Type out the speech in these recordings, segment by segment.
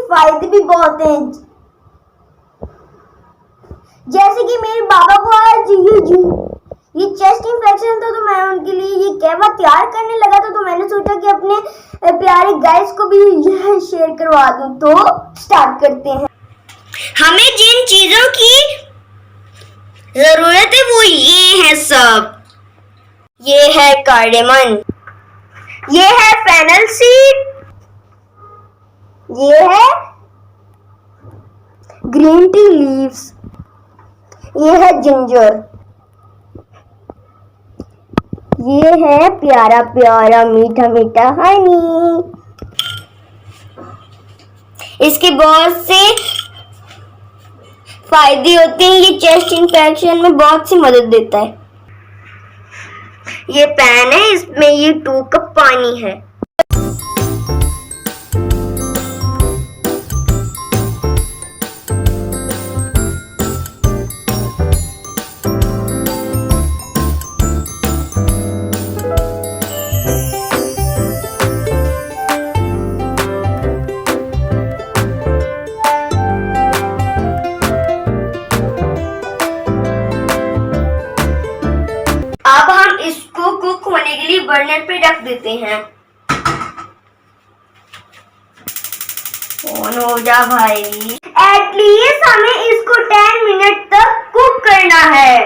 फायदे भी बहुत हैं। जैसे कि मेरे बाबा को आज ये चेस्ट इन्फेक्शन था, तो मैं उनके लिए ये कहवा तैयार करने लगा था। तो मैंने सोचा कि अपने प्यारे गाइस को भी यह शेयर करवा दूं। तो स्टार्ट करते हैं। हमें जिन चीजों की जरूरत है वो ये है सब। ये है कार्डेमन, ये है फेनल सीड, ये है ग्रीन टी लीव्स, ये है जिंजर, ये है प्यारा प्यारा मीठा मीठा हनी। इसके बहुत से फायदे होते हैं। ये चेस्ट इन्फेक्शन में बहुत सी मदद देता है। ये पैन है, इसमें ये 2 कप पानी है। अब हम इसको कुक होने के लिए बर्नर पे रख देते हैं। ऑन हो जा भाई। एटलीस्ट हमें इसको 10 मिनट तक कुक करना है।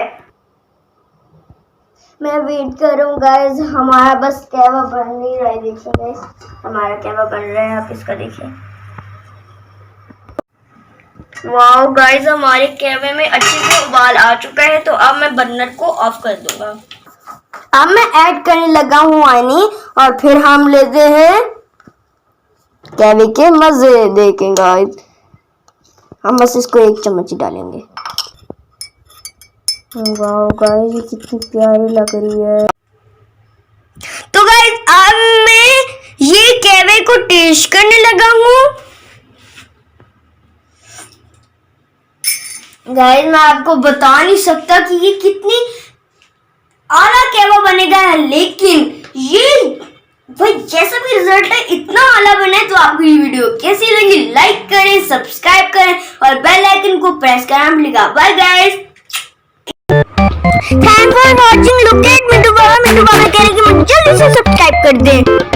मैं वेट कर रहा हूँ गाइस। हमारा बस कहवा बन नहीं रहा है। देखिए गाइस, हमारा कहवा बन रहा है। आप इसका देखिए। वाओ गाइस, हमारे कहवे में अच्छे से उबाल आ चुका है। तो अब मैं बर्नर को ऑफ कर दूंगा। अब मैं ऐड करने लगा हूँ हनी, और फिर हम लेते हैं कहवे के मजे देखें गाइस। हम बस इसको 1 चम्मच ही डालेंगे। वाओ गाइस, ये कितनी प्यारी लग रही है। तो गाइस, अब मैं ये कहवे को टेस्ट करने लगा हूँ। गाइस, मैं आपको बता नहीं सकता कि ये कितनी आला कहवा बनेगा है, लेकिन ये भाई जैसा भी रिजल्ट है इतना आला बना है। तो आपको ये वीडियो कैसी लगी, लाइक करें, सब्सक्राइब करें और बेल आइकन को प्रेस करना मत भूलिएगा। Bye guys, thanks for watching. Look at Mintu Baba कह रहे कि मुझे जल्दी से सब्सक्राइब कर दें।